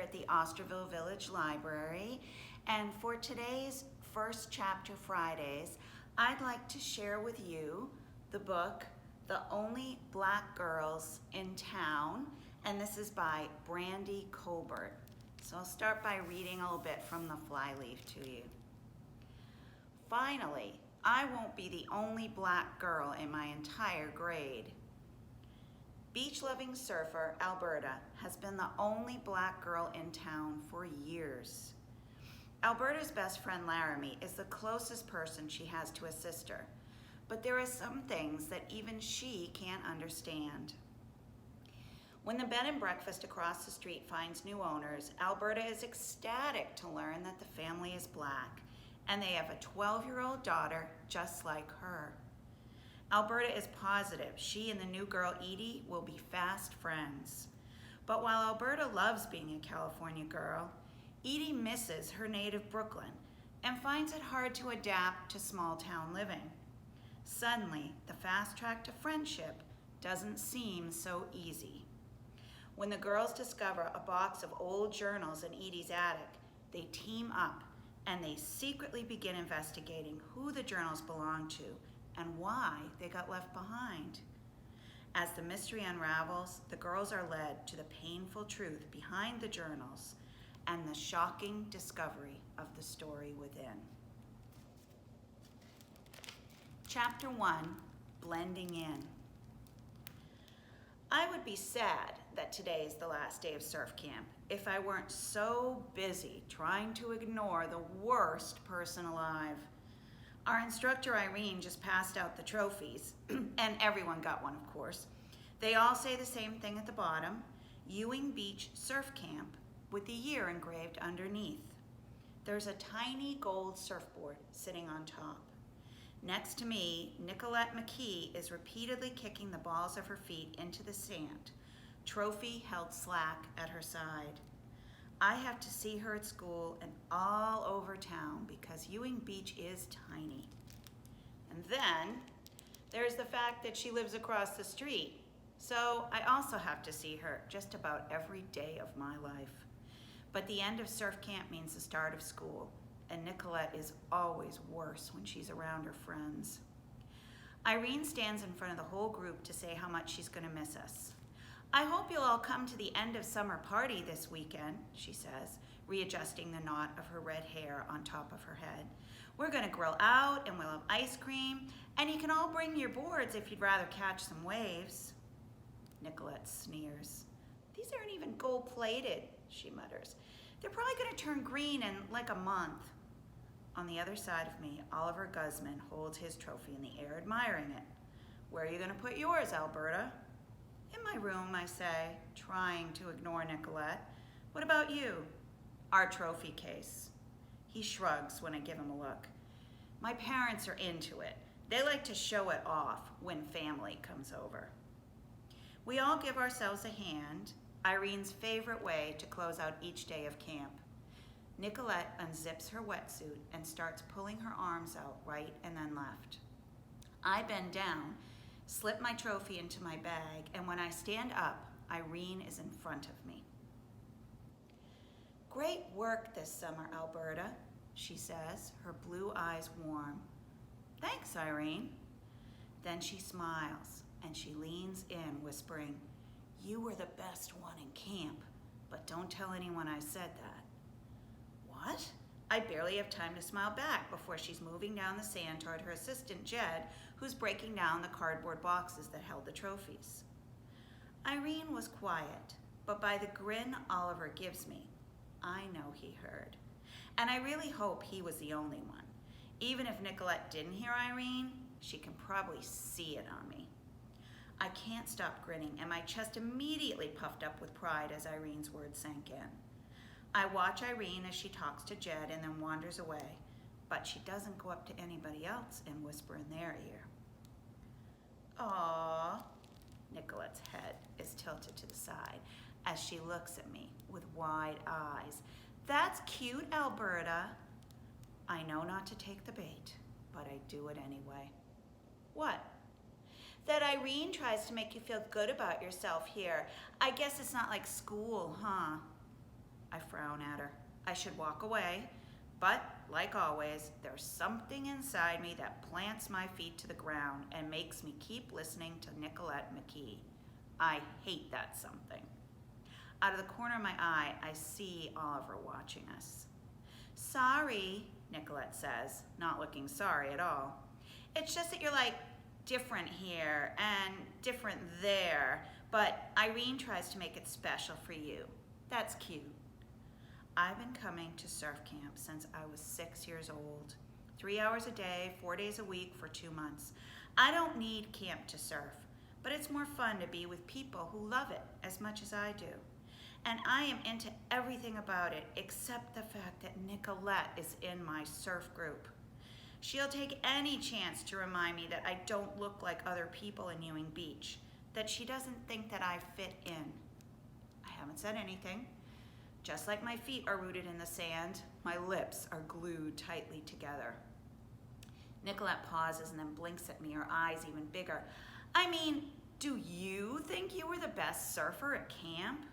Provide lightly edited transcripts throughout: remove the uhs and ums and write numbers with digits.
at the Osterville Village Library, and for today's First Chapter Fridays, I'd like to share with you the book, The Only Black Girls in Town, and this is by Brandy Colbert. So I'll start by reading a little bit from the flyleaf to you. Finally, I won't be the only black girl in my entire grade. Beach-loving surfer Alberta has been the only black girl in town for years. Alberta's best friend Laramie is the closest person she has to a sister, but there are some things that even she can't understand. When the bed and breakfast across the street finds new owners, Alberta is ecstatic to learn that the family is black, and they have a 12-year-old daughter just like her. Alberta is positive she and the new girl Edie will be fast friends. But while Alberta loves being a California girl, Edie misses her native Brooklyn and finds it hard to adapt to small town living. Suddenly, the fast track to friendship doesn't seem so easy. When the girls discover a box of old journals in Edie's attic, they team up and they secretly begin investigating who the journals belong to and why they got left behind. As the mystery unravels, the girls are led to the painful truth behind the journals and the shocking discovery of the story within. Chapter 1, Blending In. I would be sad that today is the last day of surf camp if I weren't so busy trying to ignore the worst person alive. Our instructor Irene just passed out the trophies, and everyone got one, of course. They all say the same thing at the bottom, Ewing Beach Surf Camp, with the year engraved underneath. There's a tiny gold surfboard sitting on top. Next to me, Nicolette McKee is repeatedly kicking the balls of her feet into the sand, trophy held slack at her side. I have to see her at school and all over town because Ewing Beach is tiny. And then there's the fact that she lives across the street. So I also have to see her just about every day of my life. But the end of surf camp means the start of school, and Nicolette is always worse when she's around her friends. Irene stands in front of the whole group to say how much she's gonna miss us. I hope you'll all come to the end of summer party this weekend, she says, readjusting the knot of her red hair on top of her head. We're gonna grill out and we'll have ice cream, and you can all bring your boards if you'd rather catch some waves. Nicolette sneers. These aren't even gold-plated, she mutters. They're probably gonna turn green in like a month. On the other side of me, Oliver Guzman holds his trophy in the air, admiring it. Where are you gonna put yours, Alberta? In my room, I say, trying to ignore Nicolette. What about you? Our trophy case. He shrugs when I give him a look. My parents are into it. They like to show it off when family comes over. We all give ourselves a hand, Irene's favorite way to close out each day of camp. Nicolette unzips her wetsuit and starts pulling her arms out right and then left. I bend down, slip my trophy into my bag, and when I stand up, Irene is in front of me. Great work this summer, Alberta, she says, her blue eyes warm. Thanks, Irene. Then she smiles, and she leans in, whispering, You were the best one in camp, but don't tell anyone I said that. What? I barely have time to smile back before she's moving down the sand toward her assistant, Jed, who's breaking down the cardboard boxes that held the trophies. Irene was quiet, but by the grin Oliver gives me, I know he heard. And I really hope he was the only one. Even if Nicolette didn't hear Irene, she can probably see it on me. I can't stop grinning, and my chest immediately puffed up with pride as Irene's words sank in. I watch Irene as she talks to Jed and then wanders away, but she doesn't go up to anybody else and whisper in their ear. Aww, Nicolette's head is tilted to the side as she looks at me with wide eyes. That's cute, Alberta. I know not to take the bait, but I do it anyway. What? That Irene tries to make you feel good about yourself here. I guess it's not like school, huh? I frown at her. I should walk away, but like always, there's something inside me that plants my feet to the ground and makes me keep listening to Nicolette McKee. I hate that something. Out of the corner of my eye, I see Oliver watching us. Sorry, Nicolette says, not looking sorry at all. It's just that you're like different here and different there, but Irene tries to make it special for you. That's cute. I've been coming to surf camp since I was 6 years old. 3 hours a day, 4 days a week for 2 months. I don't need camp to surf, but it's more fun to be with people who love it as much as I do. And I am into everything about it except the fact that Nicolette is in my surf group. She'll take any chance to remind me that I don't look like other people in Ewing Beach, that she doesn't think that I fit in. I haven't said anything. Just like my feet are rooted in the sand, my lips are glued tightly together. Nicolette pauses and then blinks at me, her eyes even bigger. I mean, do you think you were the best surfer at camp?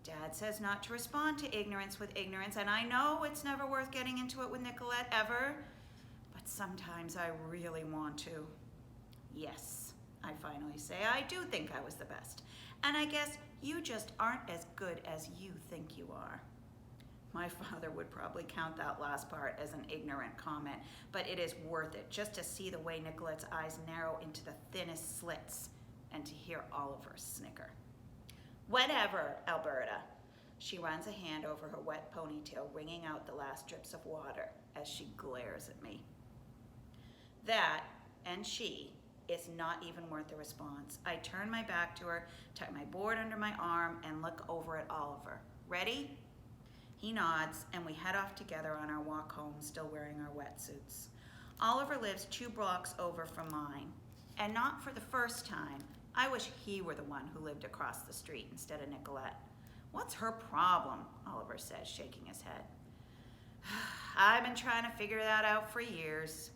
Dad says not to respond to ignorance with ignorance, and I know it's never worth getting into it with Nicolette ever, but sometimes I really want to. Yes, I finally say, I do think I was the best, and I guess you just aren't as good as you think you are. My father would probably count that last part as an ignorant comment, but it is worth it just to see the way Nicolette's eyes narrow into the thinnest slits and to hear Oliver snicker. Whatever, Alberta. She runs a hand over her wet ponytail, wringing out the last drips of water as she glares at me. That, and she, is not even worth a response. I turn my back to her, tuck my board under my arm, and look over at Oliver. Ready? He nods, and we head off together on our walk home, still wearing our wetsuits. Oliver lives 2 blocks over from mine, and not for the first time. I wish he were the one who lived across the street instead of Nicolette. What's her problem? Oliver says, shaking his head. I've been trying to figure that out for years.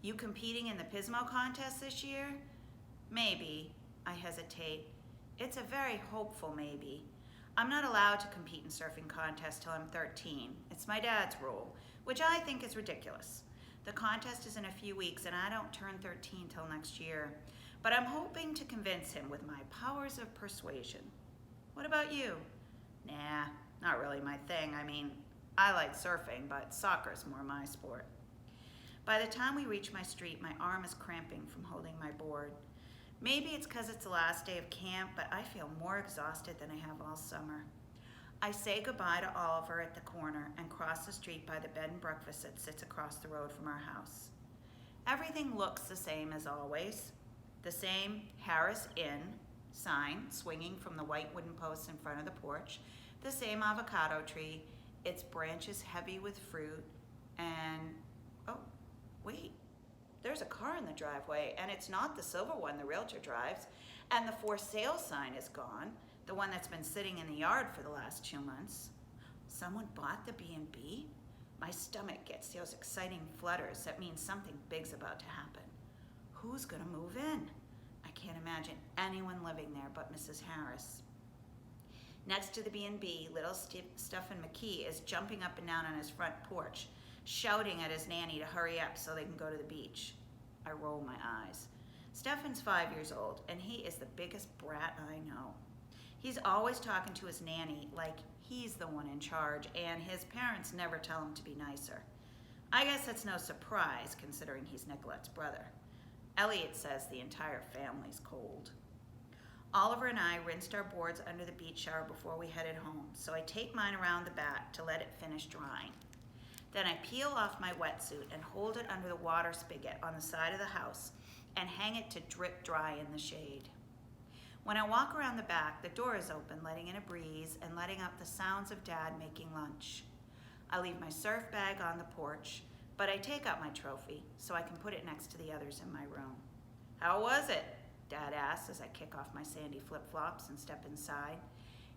You competing in the Pismo contest this year? Maybe. I hesitate. It's a very hopeful maybe. I'm not allowed to compete in surfing contests till I'm 13. It's my dad's rule, which I think is ridiculous. The contest is in a few weeks and I don't turn 13 till next year. But I'm hoping to convince him with my powers of persuasion. What about you? Nah, not really my thing. I mean, I like surfing, but soccer's more my sport. By the time we reach my street, my arm is cramping from holding my board. Maybe it's because it's the last day of camp, but I feel more exhausted than I have all summer. I say goodbye to Oliver at the corner and cross the street by the bed and breakfast that sits across the road from our house. Everything looks the same as always. The same Harris Inn sign swinging from the white wooden posts in front of the porch, the same avocado tree, its branches heavy with fruit, and, oh, wait, there's a car in the driveway, and it's not the silver one the realtor drives, and the for sale sign is gone, the one that's been sitting in the yard for the last 2 months. Someone bought the B&B? My stomach gets those exciting flutters. That means something big's about to happen. Who's gonna move in? I can't imagine anyone living there but Mrs. Harris. Next to the B&B, little Stephen McKee is jumping up and down on his front porch, shouting at his nanny to hurry up so they can go to the beach. I roll my eyes. Stephen's 5 years old, and he is the biggest brat I know. He's always talking to his nanny like he's the one in charge, and his parents never tell him to be nicer. I guess that's no surprise, considering he's Nicolette's brother. Elliot says the entire family's cold. Oliver and I rinsed our boards under the beach shower before we headed home, so I take mine around the back to let it finish drying. Then I peel off my wetsuit and hold it under the water spigot on the side of the house and hang it to drip dry in the shade. When I walk around the back, the door is open, letting in a breeze and letting out the sounds of Dad making lunch. I leave my surf bag on the porch, but I take out my trophy so I can put it next to the others in my room. How was it? Dad asks as I kick off my sandy flip-flops and step inside.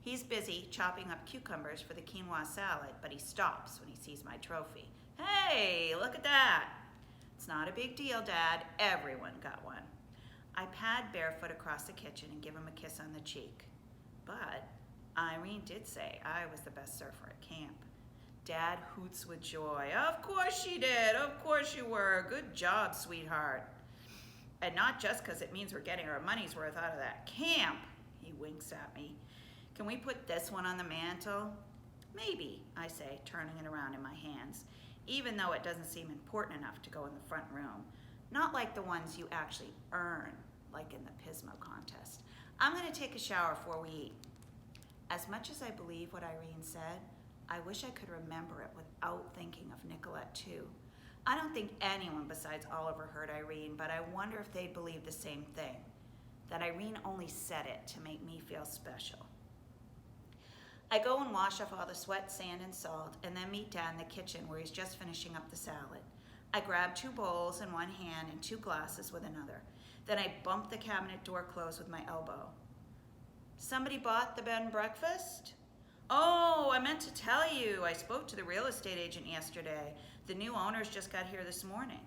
He's busy chopping up cucumbers for the quinoa salad, but he stops when he sees my trophy. Hey, look at that. It's not a big deal, Dad. Everyone got one. I pad barefoot across the kitchen and give him a kiss on the cheek. But Irene did say I was the best surfer at camp. Dad hoots with joy. Of course she did. Of course you were. Good job, sweetheart. And not just because it means we're getting our money's worth out of that camp. He winks at me. Can we put this one on the mantle? Maybe, I say, turning it around in my hands, even though it doesn't seem important enough to go in the front room. Not like the ones you actually earn, like in the Pismo contest. I'm going to take a shower before we eat. As much as I believe what Irene said, I wish I could remember it without thinking of Nicolette too. I don't think anyone besides Oliver heard Irene, but I wonder if they'd believe the same thing, that Irene only said it to make me feel special. I go and wash off all the sweat, sand, and salt, and then meet Dad in the kitchen where he's just finishing up the salad. I grab 2 bowls in one hand and 2 glasses with another. Then I bump the cabinet door closed with my elbow. Somebody bought the bed and breakfast? Oh, I meant to tell you, I spoke to the real estate agent yesterday. The new owners just got here this morning.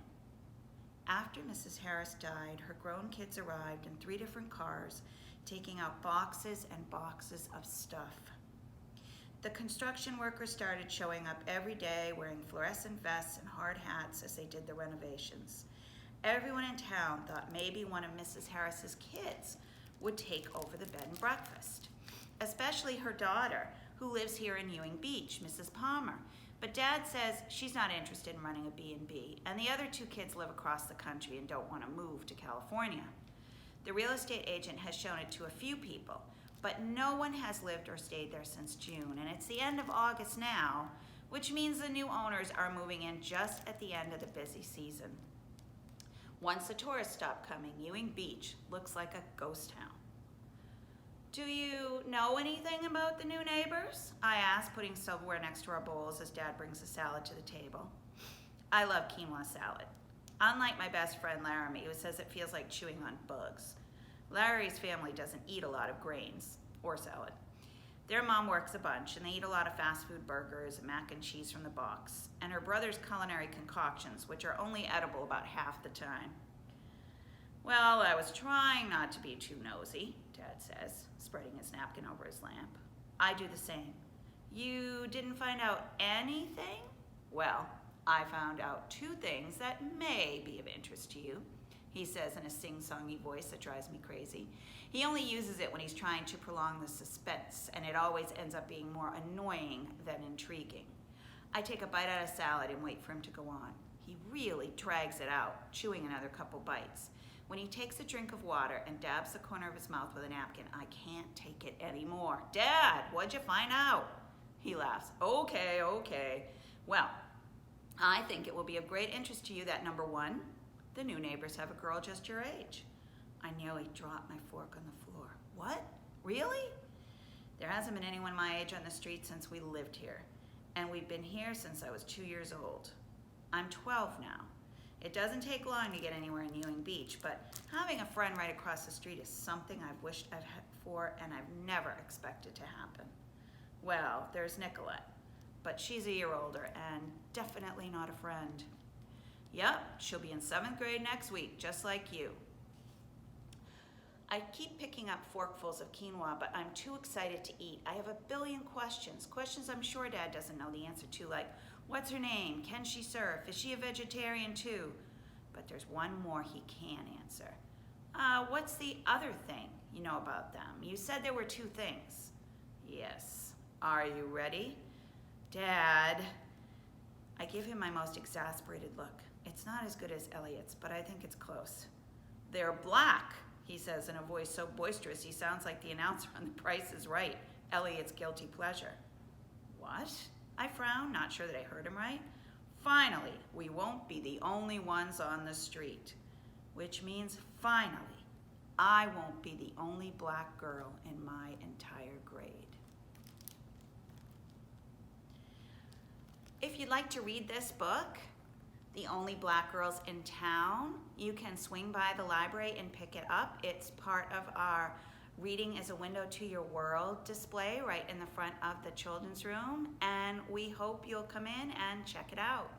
After Mrs. Harris died, her grown kids arrived in 3 different cars, taking out boxes and boxes of stuff. The construction workers started showing up every day wearing fluorescent vests and hard hats as they did the renovations. Everyone in town thought maybe one of Mrs. Harris's kids would take over the bed and breakfast, especially her daughter, who lives here in Ewing Beach, Mrs. Palmer. But Dad says she's not interested in running a B&B, and the other 2 kids live across the country and don't want to move to California. The real estate agent has shown it to a few people, but no one has lived or stayed there since June, and it's the end of August now, which means the new owners are moving in just at the end of the busy season. Once the tourists stop coming, Ewing Beach looks like a ghost town. Do you know anything about the new neighbors? I ask, putting silverware next to our bowls as Dad brings the salad to the table. I love quinoa salad. Unlike my best friend Laramie, who says it feels like chewing on bugs. Larry's family doesn't eat a lot of grains or salad. Their mom works a bunch, and they eat a lot of fast food burgers and mac and cheese from the box, and her brother's culinary concoctions, which are only edible about half the time. Well, I was trying not to be too nosy, Dad says, spreading his napkin over his lamp. I do the same. You didn't find out anything? Well, I found out 2 things that may be of interest to you, he says in a sing-songy voice that drives me crazy. He only uses it when he's trying to prolong the suspense, and it always ends up being more annoying than intriguing. I take a bite out of salad and wait for him to go on. He really drags it out, chewing another couple bites. When he takes a drink of water and dabs the corner of his mouth with a napkin, I can't take it anymore. Dad, what'd you find out? He laughs. Okay. Well, I think it will be of great interest to you that number 1, the new neighbors have a girl just your age. I nearly dropped my fork on the floor. What? Really? There hasn't been anyone my age on the street since we lived here, and we've been here since I was 2 years old. I'm 12 now. It doesn't take long to get anywhere in Ewing Beach, but having a friend right across the street is something I've wished I'd had for and I've never expected to happen. Well, there's Nicolette, but she's a year older and definitely not a friend. Yep, she'll be in 7th grade next week, just like you. I keep picking up forkfuls of quinoa, but I'm too excited to eat. I have a billion questions I'm sure Dad doesn't know the answer to, like, what's her name? Can she surf? Is she a vegetarian too? But there's one more he can answer. What's the other thing you know about them? You said there were 2 things. Yes. Are you ready? Dad. I give him my most exasperated look. It's not as good as Elliot's, but I think it's close. They're black, he says in a voice so boisterous he sounds like the announcer on The Price is Right, Elliot's guilty pleasure. What? I frown, not sure that I heard him right. Finally, we won't be the only ones on the street, which means finally, I won't be the only black girl in my entire grade. If you'd like to read this book, The Only Black Girls in Town, you can swing by the library and pick it up. It's part of our Reading is a Window to Your World display right in the front of the children's room, and we hope you'll come in and check it out.